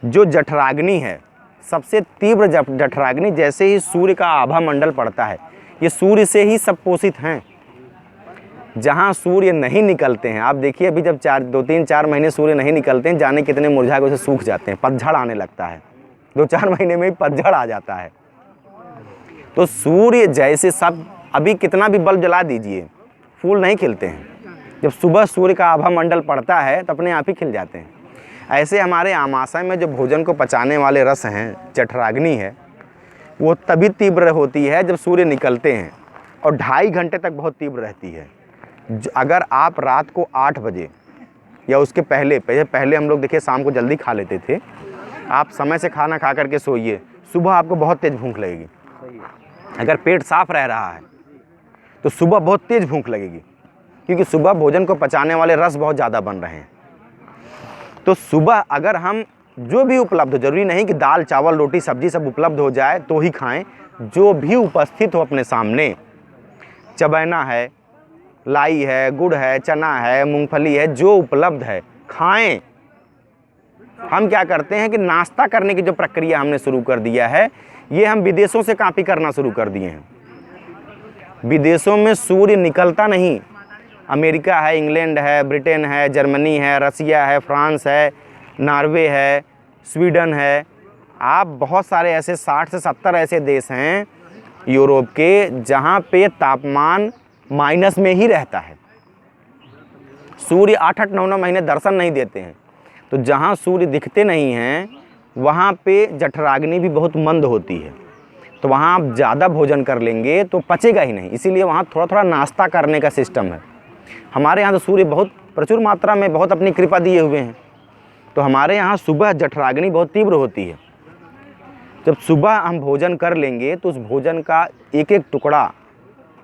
जो जठराग्नि है, सबसे तीव्र जठराग्नि, जैसे ही सूर्य का आभा मंडल पड़ता है, ये सूर्य से ही सब पोषित हैं। जहाँ सूर्य नहीं निकलते हैं, आप देखिए अभी जब 2-3-4 महीने सूर्य नहीं निकलते हैं, जाने कितने मुरझा के उसे सूख जाते हैं, पतझड़ आने लगता है, 2-4 महीने में ही पतझड़ आ जाता है। तो सूर्य जैसे सब, अभी कितना भी बल्ब जला दीजिए, फूल नहीं खिलते हैं। जब सुबह सूर्य का आभा मंडल पड़ता है तो अपने आप ही खिल जाते हैं। ऐसे हमारे आमाशय में जो भोजन को पचाने वाले रस हैं, जठराग्नि है, वो तभी तीव्र होती है जब सूर्य निकलते हैं, और 2.5 घंटे तक बहुत तीव्र रहती है। अगर आप रात को 8 बजे या उसके पहले हम लोग देखिए शाम को जल्दी खा लेते थे, आप समय से खाना खा करके सोइए, सुबह आपको बहुत तेज़ भूख लगेगी। अगर पेट साफ रह रहा है तो सुबह बहुत तेज़ भूख लगेगी, क्योंकि सुबह भोजन को पचाने वाले रस बहुत ज़्यादा बन रहे हैं। तो सुबह अगर हम जो भी उपलब्ध हो, जरूरी नहीं कि दाल चावल रोटी सब्जी सब उपलब्ध हो जाए तो ही खाएं, जो भी उपस्थित हो अपने सामने, चबैना है, लाई है, गुड़ है, चना है, मूंगफली है, जो उपलब्ध है खाएं। हम क्या करते हैं कि नाश्ता करने की जो प्रक्रिया हमने शुरू कर दिया है, ये हम विदेशों से कॉपी करना शुरू कर दिए हैं। विदेशों में सूर्य निकलता नहीं, अमेरिका है, इंग्लैंड है, ब्रिटेन है, जर्मनी है, रसिया है, फ्रांस है, नॉर्वे है, स्वीडन है, आप बहुत सारे ऐसे 60 से 70 ऐसे देश हैं यूरोप के, जहाँ पे तापमान माइनस में ही रहता है। सूर्य 8-8, 9-9 महीने दर्शन नहीं देते हैं। तो जहाँ सूर्य दिखते नहीं हैं, वहाँ पे जठराग्नि भी बहुत मंद होती है। तो वहाँ आप ज़्यादा भोजन कर लेंगे तो पचेगा ही नहीं, इसीलिए वहाँ थोड़ा थोड़ा नाश्ता करने का सिस्टम है। हमारे यहाँ तो सूर्य बहुत प्रचुर मात्रा में बहुत अपनी कृपा दिए हुए हैं, तो हमारे यहाँ सुबह जठराग्नि बहुत तीव्र होती है। जब सुबह हम भोजन कर लेंगे तो उस भोजन का एक एक टुकड़ा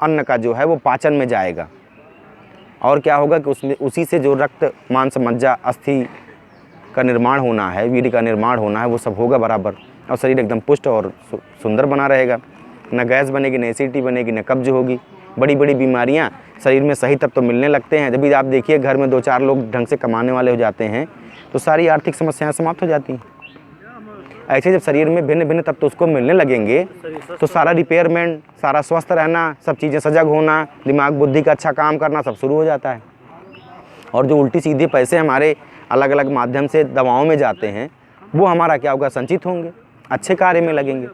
अन्न का जो है वो पाचन में जाएगा, और क्या होगा कि उसमें उसी से जो रक्त मांस मज्जा अस्थि का निर्माण होना है, वीर्य का निर्माण होना है, वो सब होगा बराबर, और शरीर एकदम पुष्ट और सुंदर बना रहेगा। न गैस बनेगी, न एसिडिटी बनेगी, न कब्ज होगी। बड़ी बड़ी बीमारियां शरीर में सही तत्व तो मिलने लगते हैं। जब भी आप देखिए घर में 2-4 लोग ढंग से कमाने वाले हो जाते हैं तो सारी आर्थिक समस्याएं समाप्त हो जाती हैं। ऐसे जब शरीर में भिन्न भिन्न तत्व उसको मिलने लगेंगे तो सारा रिपेयरमेंट, सारा स्वस्थ रहना, सब चीज़ें सजग होना, दिमाग बुद्धि का अच्छा काम करना सब शुरू हो जाता है। और जो उल्टी सीधे पैसे हमारे अलग अलग माध्यम से दवाओं में जाते हैं, वो हमारा क्या होगा, संचित होंगे, अच्छे कार्य में लगेंगे।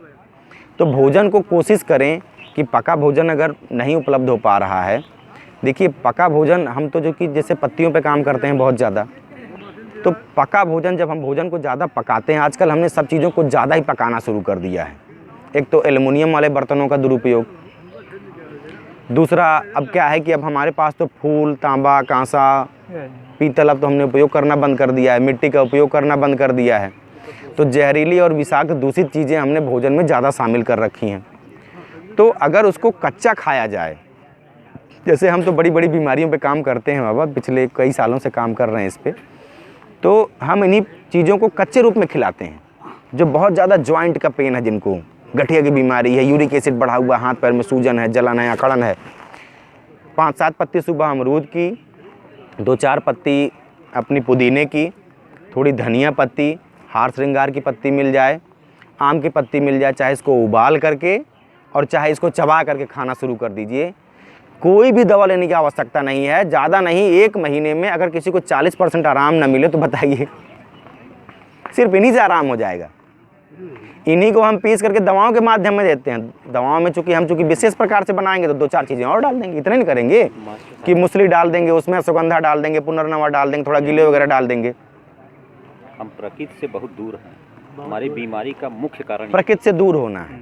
तो भोजन को कोशिश करें कि पका भोजन अगर नहीं उपलब्ध हो पा रहा है, देखिए पका भोजन हम तो जो कि जैसे पत्तियों पे काम करते हैं बहुत ज़्यादा, तो पका भोजन जब हम भोजन को ज़्यादा पकाते हैं, आजकल हमने सब चीज़ों को ज़्यादा ही पकाना शुरू कर दिया है। एक तो एल्युमिनियम वाले बर्तनों का दुरुपयोग, दूसरा अब क्या है कि अब हमारे पास तो फूल, तांबा, कांसा, पीतल अब तो हमने उपयोग करना बंद कर दिया है, मिट्टी का उपयोग करना बंद कर दिया है। तो जहरीली और विषाक्त दूषित चीज़ें हमने भोजन में ज़्यादा शामिल कर रखी हैं। तो अगर उसको कच्चा खाया जाए, जैसे हम तो बड़ी बड़ी बीमारियों पे काम करते हैं बाबा, पिछले कई सालों से काम कर रहे हैं इस पे, तो हम इन्हीं चीज़ों को कच्चे रूप में खिलाते हैं। जो बहुत ज़्यादा जॉइंट का पेन है, जिनको गठिया की बीमारी है, यूरिक एसिड बढ़ा हुआ, हाथ पैर में सूजन है, जलन है, अकड़न है, 5-7 पत्ती सुबह अमरूद की, 2-4 पत्ती अपनी पुदीने की, थोड़ी धनिया पत्ती, हार श्रृंगार की पत्ती मिल जाए, आम की पत्ती मिल जाए, चाहे इसको उबाल करके और चाहे इसको चबा करके खाना शुरू कर दीजिए। कोई भी दवा लेने की आवश्यकता नहीं है, ज़्यादा नहीं। 1 महीने में अगर किसी को 40% आराम ना मिले तो बताइए, सिर्फ इन्हीं से आराम हो जाएगा। इन्हीं को हम पीस करके दवाओं के माध्यम में देते हैं। दवाओं में चूँकि विशेष प्रकार से बनाएंगे तो 2-4 चीज़ें और डाल देंगे, इतने नहीं करेंगे कि मूसली डाल देंगे, उसमें सुगंधा डाल देंगे, पुनर्नवा डाल देंगे, थोड़ा गिले वगैरह डाल देंगे। हम प्रकृति से बहुत दूर हैं, हमारी बीमारी का मुख्य कारण प्रकृति से दूर होना है,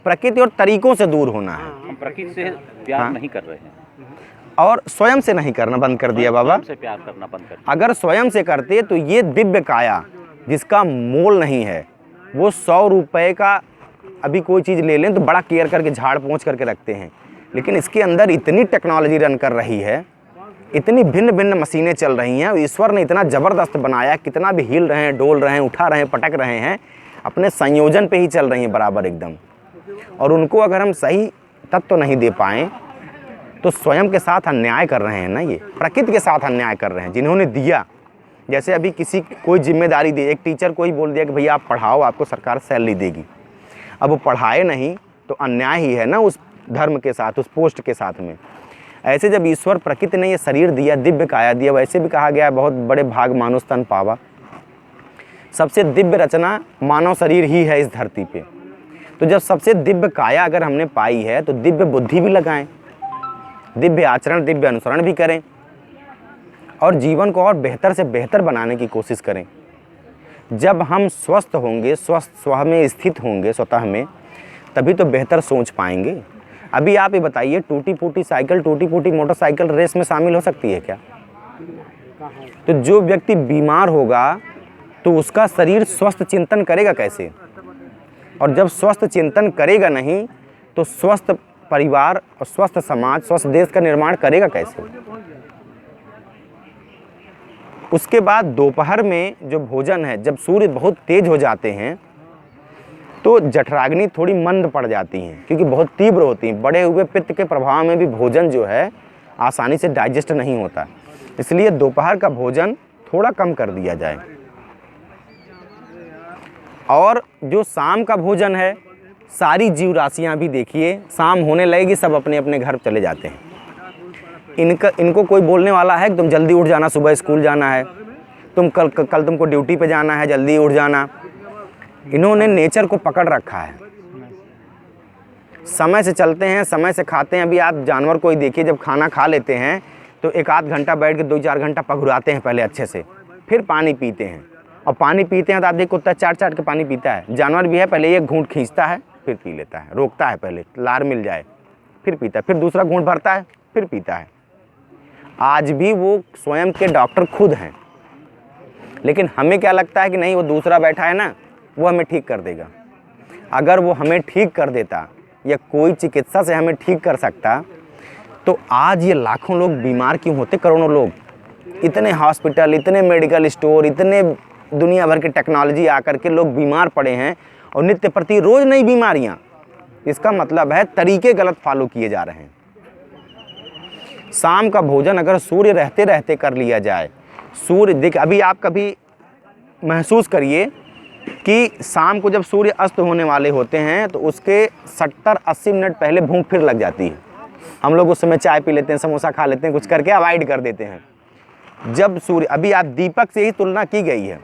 प्रकृति और तरीकों से दूर होना है। हम प्रकृति से प्यार नहीं कर रहे हैं और स्वयं से नहीं करना बंद कर दिया बाबा। से प्यार करना बंद कर, अगर स्वयं से करते तो ये दिव्य काया जिसका मोल नहीं है, वो 100 रुपये का अभी कोई चीज़ ले लें तो बड़ा केयर करके झाड़ पोंछ करके रखते हैं, लेकिन इसके अंदर इतनी टेक्नोलॉजी रन कर रही है, इतनी भिन्न भिन्न मशीनें चल रही हैं, ईश्वर ने इतना ज़बरदस्त बनाया, कितना भी हिल रहे हैं, डोल रहे हैं, उठा रहे हैं, पटक रहे हैं, अपने संयोजन पे ही चल रही हैं बराबर एकदम। और उनको अगर हम सही तत्व नहीं दे पाएँ तो स्वयं के साथ अन्याय कर रहे हैं ना, ये प्रकृति के साथ अन्याय कर रहे हैं। जिन्होंने दिया जैसे अभी किसी कोई जिम्मेदारी दे, एक टीचर को ही बोल दिया कि भैया आप पढ़ाओ, आपको सरकार सैलरी देगी। अब वो पढ़ाए नहीं तो अन्याय ही है ना उस धर्म के साथ, उस पोस्ट के साथ में। ऐसे जब ईश्वर प्रकृति ने ये शरीर दिया, दिव्य काया दिया, वैसे भी कहा गया है बहुत बड़े भाग मानुष तन पावा। सबसे दिव्य रचना मानव शरीर ही है इस धरती पे। तो जब सबसे दिव्य काया अगर हमने पाई है तो दिव्य बुद्धि भी लगाएं, दिव्य आचरण, दिव्य अनुसरण भी करें और जीवन को और बेहतर से बेहतर बनाने की कोशिश करें। जब हम स्वस्थ होंगे, स्वस्थ स्व में स्थित होंगे स्वतः में, तभी तो बेहतर सोच पाएंगे। अभी आप ये बताइए, टूटी फूटी साइकिल, टूटी फूटी मोटरसाइकिल रेस में शामिल हो सकती है क्या? तो जो व्यक्ति बीमार होगा तो उसका शरीर स्वस्थ चिंतन करेगा कैसे? और जब स्वस्थ चिंतन करेगा नहीं तो स्वस्थ परिवार और स्वस्थ समाज, स्वस्थ देश का निर्माण करेगा कैसे? उसके बाद दोपहर में जो भोजन है, जब सूर्य बहुत तेज हो जाते हैं तो जठराग्नि थोड़ी मंद पड़ जाती हैं, क्योंकि बहुत तीव्र होती हैं। बढ़े हुए पित्त के प्रभाव में भी भोजन जो है आसानी से डाइजेस्ट नहीं होता, इसलिए दोपहर का भोजन थोड़ा कम कर दिया जाए। और जो शाम का भोजन है, सारी जीव राशियाँ भी देखिए शाम होने लगेगी सब अपने अपने घर चले जाते हैं। इनको कोई बोलने वाला है कि तुम जल्दी उठ जाना, सुबह स्कूल जाना है, तुम कल तुमको ड्यूटी पे जाना है, जल्दी उठ जाना। इन्होंने नेचर को पकड़ रखा है। समय से चलते हैं, समय से खाते हैं। अभी आप जानवर को ही देखिए, जब खाना खा लेते हैं तो एक आध घंटा बैठ के 2-4 घंटा पघुराते हैं पहले अच्छे से, फिर पानी पीते हैं। और पानी पीते हैं तो आप देखिए कुत्ता चाट चाट के पानी पीता है। जानवर भी है, पहले एक घूंट खींचता है फिर पी लेता है, रोकता है पहले लार मिल जाए फिर पीता है, फिर दूसरा घूंट भरता है फिर पीता है। आज भी वो स्वयं के डॉक्टर खुद हैं। लेकिन हमें क्या लगता है कि नहीं, वो दूसरा बैठा है ना, वो हमें ठीक कर देगा। अगर वो हमें ठीक कर देता या कोई चिकित्सा से हमें ठीक कर सकता तो आज ये लाखों लोग बीमार क्यों होते, करोड़ों लोग। इतने हॉस्पिटल, इतने मेडिकल स्टोर, इतने दुनिया भर की टेक्नोलॉजी आकर के लोग बीमार पड़े हैं और नित्य प्रति रोज नई बीमारियां। इसका मतलब है तरीके गलत फॉलो किए जा रहे हैं। शाम का भोजन अगर सूर्य रहते रहते कर लिया जाए, सूर्य देख, अभी आप कभी महसूस करिए कि शाम को जब सूर्य अस्त होने वाले होते हैं तो उसके 70-80 मिनट पहले भूख फिर लग जाती है। हम लोग उस समय चाय पी लेते हैं, समोसा खा लेते हैं, कुछ करके अवॉइड कर देते हैं। जब सूर्य, अभी आप दीपक से ही तुलना की गई है,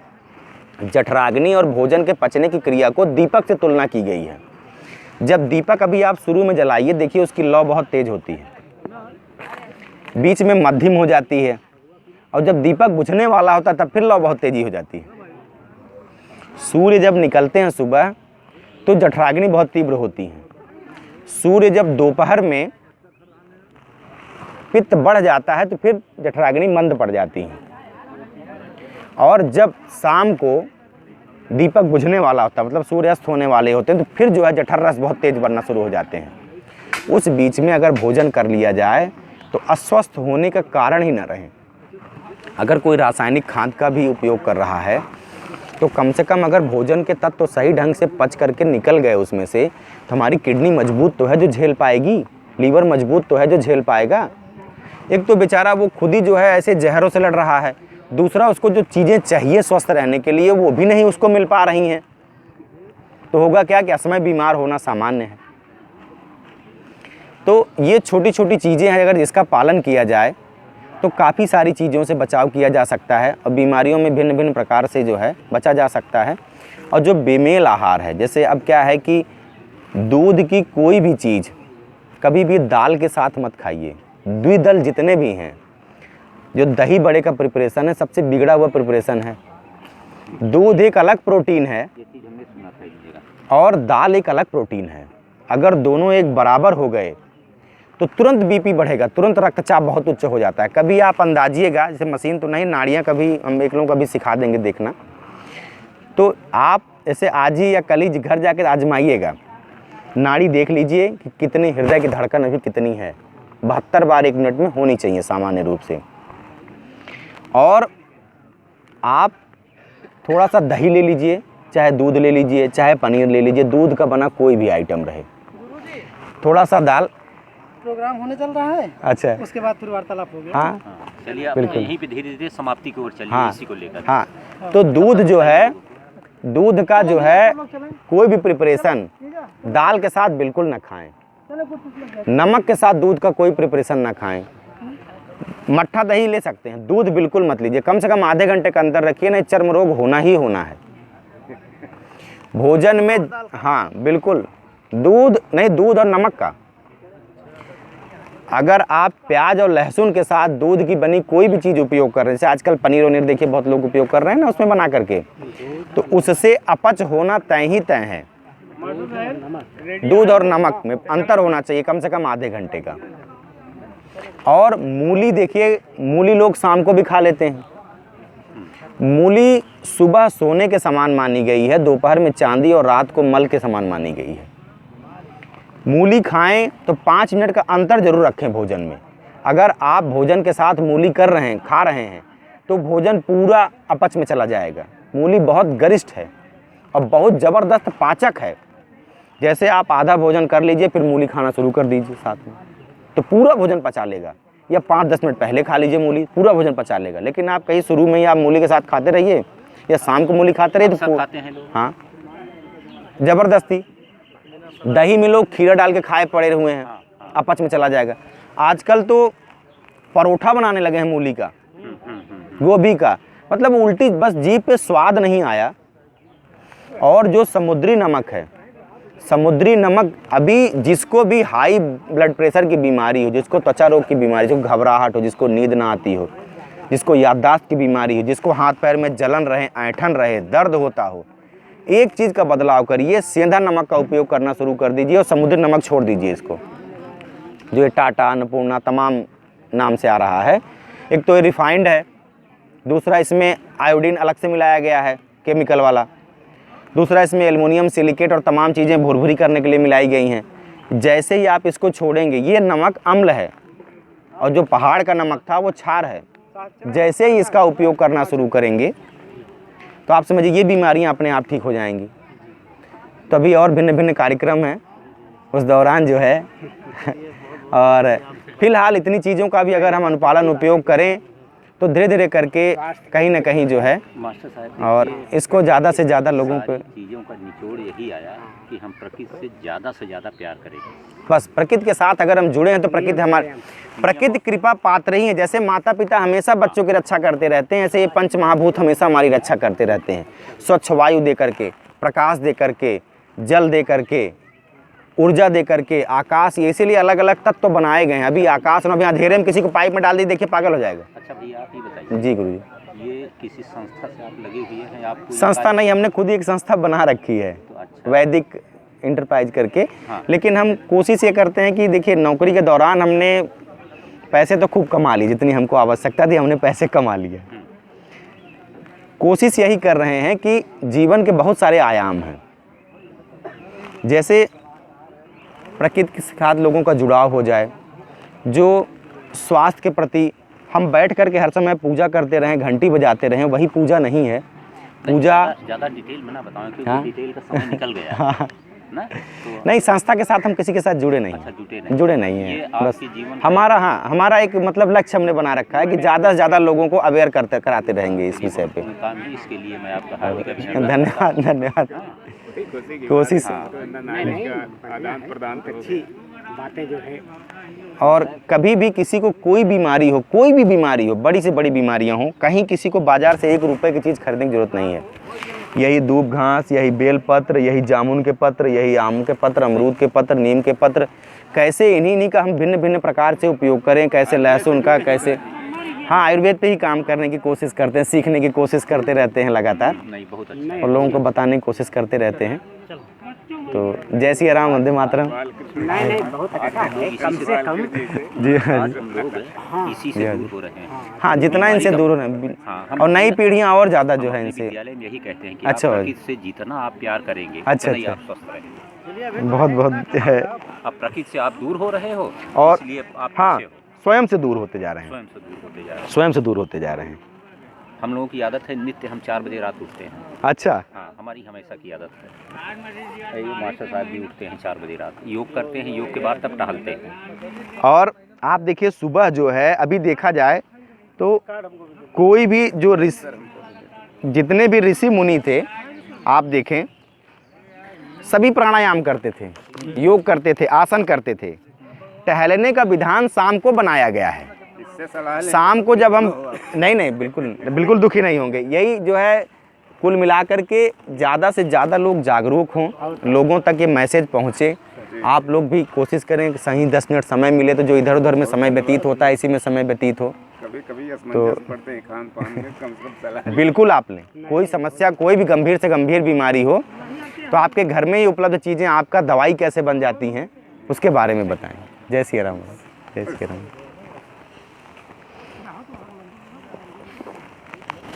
जठराग्नि और भोजन के पचने की क्रिया को दीपक से तुलना की गई है। जब दीपक अभी आप शुरू में जलाइए, देखिए उसकी लौ बहुत तेज होती है, बीच में मध्यम हो जाती है, और जब दीपक बुझने वाला होता है तब फिर लौ बहुत तेजी हो जाती है। सूर्य जब निकलते हैं सुबह तो जठराग्नि बहुत तीव्र होती है। सूर्य जब दोपहर में पित्त बढ़ जाता है तो फिर जठराग्नि मंद पड़ जाती है। और जब शाम को दीपक बुझने वाला होता है, मतलब सूर्यास्त होने वाले होते हैं, तो फिर जो है जठर रस बहुत तेज बनना शुरू हो जाते हैं। उस बीच में अगर भोजन कर लिया जाए तो अस्वस्थ होने का कारण ही न रहे। अगर कोई रासायनिक खाद का भी उपयोग कर रहा है तो कम से कम अगर भोजन के तत्व तो सही ढंग से पच करके निकल गए उसमें से, तो हमारी किडनी मजबूत तो है जो झेल पाएगी, लीवर मजबूत तो है जो झेल पाएगा। एक तो बेचारा वो खुद ही जो है ऐसे जहरों से लड़ रहा है, दूसरा उसको जो चीज़ें चाहिए स्वस्थ रहने के लिए वो भी नहीं उसको मिल पा रही हैं। तो होगा क्या कि असमय बीमार होना सामान्य है। तो ये छोटी छोटी चीज़ें हैं, अगर इसका पालन किया जाए तो काफ़ी सारी चीज़ों से बचाव किया जा सकता है और बीमारियों में भिन्न भिन्न प्रकार से जो है बचा जा सकता है। और जो बेमेल आहार है, जैसे अब क्या है कि दूध की कोई भी चीज़ कभी भी दाल के साथ मत खाइए। द्विदल जितने भी हैं, जो दही बड़े का प्रिपरेशन है सबसे बिगड़ा हुआ प्रिपरेशन है। दूध एक अलग प्रोटीन है और दाल एक अलग प्रोटीन है। अगर दोनों एक बराबर हो गए तो तुरंत बीपी बढ़ेगा, तुरंत रक्तचाप बहुत उच्च हो जाता है। कभी आप अंदाजिएगा, जैसे मशीन तो नहीं, नाड़ियाँ कभी हम एक लोगों कभी सिखा देंगे देखना, तो आप ऐसे आज ही या कल ही घर जाकर आजमाइएगा, नाड़ी देख लीजिए कि कितनी हृदय की धड़कन अभी कितनी है। 72 बार 1 मिनट में होनी चाहिए सामान्य रूप से। और आप थोड़ा सा दही ले लीजिए, चाहे दूध ले लीजिए, चाहे पनीर ले लीजिए, दूध का बना कोई भी आइटम रहे, थोड़ा सा दाल प्रोग्राम होने चल रहा है, अच्छा, उसके बाद फिर वार्तालाप हो गया। हाँ हाँ, चलिए आप बिल्कुल। यहीं पे धीरे धीरे समाप्ति की ओर चलिए हाँ इसी को लेकर। हाँ, तो दूध जो है, दूध का जो है कोई भी प्रिपरेशन दाल के साथ बिल्कुल ना खाएं, चलो कुछ लग गया। नमक के साथ दूध का कोई प्रिपरेशन ना खाएं। मट्ठा दही ले सकते हैं, दूध बिल्कुल मत लीजिए, कम से कम आधे घंटे के अंदर रखिए, नहीं चर्म रोग होना ही होना है। भोजन में हाँ बिल्कुल, दूध नहीं, दूध और नमक का। अगर आप प्याज और लहसुन के साथ दूध की बनी कोई भी चीज़ उपयोग कर रहे हैं, जैसे आजकल पनीर वनीर देखिए बहुत लोग उपयोग कर रहे हैं ना उसमें बना करके, तो उससे अपच होना तय ही तय है। दूध और नमक में अंतर होना चाहिए कम से कम आधे घंटे का। और मूली देखिए, मूली लोग शाम को भी खा लेते हैं। मूली सुबह सोने के समान मानी गई है, दोपहर में चांदी और रात को मल के समान मानी गई है। मूली खाएं तो 5 मिनट का अंतर जरूर रखें भोजन में। अगर आप भोजन के साथ मूली कर रहे हैं, खा रहे हैं, तो भोजन पूरा अपच में चला जाएगा। मूली बहुत गरिष्ठ है और बहुत ज़बरदस्त पाचक है। जैसे आप आधा भोजन कर लीजिए फिर मूली खाना शुरू कर दीजिए साथ में, तो पूरा भोजन पचा लेगा। या 5-10 मिनट पहले खा लीजिए मूली, पूरा भोजन पचा लेगा। लेकिन आप कहीं शुरू में ही आप मूली के साथ खाते रहिए या शाम को मूली खाते रहिए तो खाते हैं लोग। हाँ, ज़बरदस्ती। दही में लोग खीरा डाल के खाए पड़े हुए हैं, अपच में चला जाएगा। आजकल तो परोठा बनाने लगे हैं मूली का, गोभी का, मतलब उल्टी, बस जीभ पे स्वाद नहीं आया। और जो समुद्री नमक है, समुद्री नमक अभी जिसको भी हाई ब्लड प्रेशर की बीमारी हो, जिसको त्वचा रोग की बीमारी, जिसको घबराहट हो, जिसको नींद ना आती हो, जिसको याददाश्त की बीमारी हो, जिसको हाथ पैर में जलन रहे, ऐंठन रहे, दर्द होता हो, एक चीज़ का बदलाव करिए, सेंधा नमक का उपयोग करना शुरू कर दीजिए और समुद्री नमक छोड़ दीजिए इसको, जो ये टाटा, अन्नपूर्णा तमाम नाम से आ रहा है। एक तो ये रिफाइंड है, दूसरा इसमें आयोडीन अलग से मिलाया गया है केमिकल वाला, दूसरा इसमें एल्युमिनियम सिलिकेट और तमाम चीज़ें भुरभुरी करने के लिए मिलाई गई हैं। जैसे ही आप इसको छोड़ेंगे, ये नमक अम्ल है और जो पहाड़ का नमक था वो क्षार है। जैसे ही इसका उपयोग करना शुरू करेंगे तो आप समझिए ये बीमारियां अपने आप ठीक हो जाएंगी। तो अभी और भिन्न भिन्न कार्यक्रम हैं उस दौरान जो है और फिलहाल इतनी चीज़ों का भी अगर हम अनुपालन उपयोग करें तो धीरे धीरे करके कहीं ना कहीं जो है, मास्टर साहब, और इसको ज़्यादा से ज़्यादा लोगों को, चीज़ों का निचोड़ यही आया कि हम प्रकृति से ज़्यादा प्यार करेंगे। बस प्रकृति के साथ अगर हम जुड़े हैं तो प्रकृति हमारे, प्रकृति कृपा पात्र ही है। जैसे माता पिता हमेशा बच्चों की रक्षा करते रहते हैं, ऐसे ये पंच महाभूत हमेशा हमारी रक्षा करते रहते हैं। स्वच्छ वायु दे करके, प्रकाश दे करके, जल दे करके, ऊर्जा दे करके, आकाश, ये इसीलिए अलग अलग तत्व बनाए गए हैं। अभी आकाश में, अभी अंधेरे में किसी को पाइप में डाल दी, देखिए पागल हो जाएगा। अच्छा भैया आप ये बताइए, जी गुरु जी। ये किसी संस्था से आप लगे हुए हैं? आपको संस्था नहीं, हमने खुद ही एक संस्था बना रखी है, तो अच्छा। वैदिक इंटरप्राइज करके। हाँ। लेकिन हम कोशिश ये करते हैं कि देखिए नौकरी के दौरान हमने पैसे तो खूब कमा लिए, जितनी हमको आवश्यकता थी हमने पैसे कमा लिए। कोशिश यही कर रहे हैं कि जीवन के बहुत सारे आयाम हैं, जैसे प्रकृति के साथ लोगों का जुड़ाव हो जाए, जो स्वास्थ्य के प्रति हम बैठ कर के हर समय पूजा करते रहें, घंटी बजाते रहें, वही पूजा नहीं है। पूजा ज़्यादा डिटेल में ना बताएं क्योंकि हाँ? डिटेल का समय निकल गया हाँ। ना, तो नहीं, संस्था के साथ हम किसी के साथ जुड़े नहीं, अच्छा जुटे जुड़े नहीं ये हैं। आपके बस जीवन का हमारा, हाँ, हमारा एक मतलब लक्ष्य हमने बना रखा है कि ज़्यादा से ज़्यादा लोगों को अवेयर कराते रहेंगे इस विषय पे। काम है, इसके लिए मैं आपका हार्दिक अभिनंदन। धन्यवाद धन्यवाद। कोशिश आदान प्रदान अच्छी बातें जो है। और कभी भी किसी को कोई बीमारी हो, कोई भी बीमारी हो, बड़ी से बड़ी बीमारियां हो, कहीं किसी को बाजार से 1 रुपए की चीज़ खरीदने की जरूरत नहीं है। यही दूब घास, यही बेल पत्र, यही जामुन के पत्र, यही आम के पत्र, अमरूद के पत्र, नीम के पत्र, कैसे इन्हीं का हम भिन्न भिन्न प्रकार से उपयोग करें, कैसे लहसुन का, कैसे, हाँ, आयुर्वेद पे ही काम करने की कोशिश करते हैं, सीखने की कोशिश करते रहते हैं लगातार, नहीं बहुत अच्छा और लोगों को बताने की कोशिश करते रहते हैं। तो जय श्री राम, वंदे मातरम। नहीं बहुत अच्छा है, कम से कम जी हाँ आज हम लोग इसी से दूर हो रहे हैं। हाँ, जितना इनसे दूर हो, हाँ, हम और नई पीढ़ियाँ और ज़्यादा जो है अपने इनसे। विद्यालय में यही कहते हैं कि अच्छा आप भाई। प्रकृति से जितना आप प्यार करेंगे अच्छा, उतना ही अच्छा। आप स्वस्थ रहेंगे। बहुत बहुत है। अब प्रकृति से आप दूर हो रहे हो और इसलिए आप हाँ, पीछे हो, स्वयं से दूर होते जा रहे हैं, स्वयं से दूर होते जा रहे हैं। स्वयं से दूर होते जा रहे हैं। हम लोगों की आदत है नित्य हम 4 बजे रात उठते हैं। अच्छा, हाँ, हमारी हमेशा की आदत है। ये मास्टर साहब भी उठते हैं 4 बजे रात, योग करते हैं, योग के बाद तब टहलते हैं। और आप देखिए सुबह जो है अभी देखा जाए तो कोई भी जो जितने भी ऋषि मुनि थे आप देखें सभी प्राणायाम करते थे, योग करते थे, आसन करते थे। टहलने का विधान शाम को बनाया गया है। इससे सलाह लें। शाम को जब हम नहीं बिल्कुल दुखी नहीं होंगे। यही जो है कुल मिलाकर के ज़्यादा से ज़्यादा लोग जागरूक हों, लोगों तक ये मैसेज पहुँचे। आप लोग भी कोशिश करें कि सही 10 मिनट समय मिले तो जो इधर उधर में समय व्यतीत होता है इसी में समय व्यतीत हो। कभी असमंजस पड़ते हैं खान पान में, कम से कम सलाह बिल्कुल आप लें। कोई समस्या, कोई भी गंभीर से गंभीर बीमारी हो तो आपके घर में ही उपलब्ध चीज़ें आपका दवाई कैसे बन जाती हैं उसके बारे में बताएं। जय श्री राम। जय श्री राम।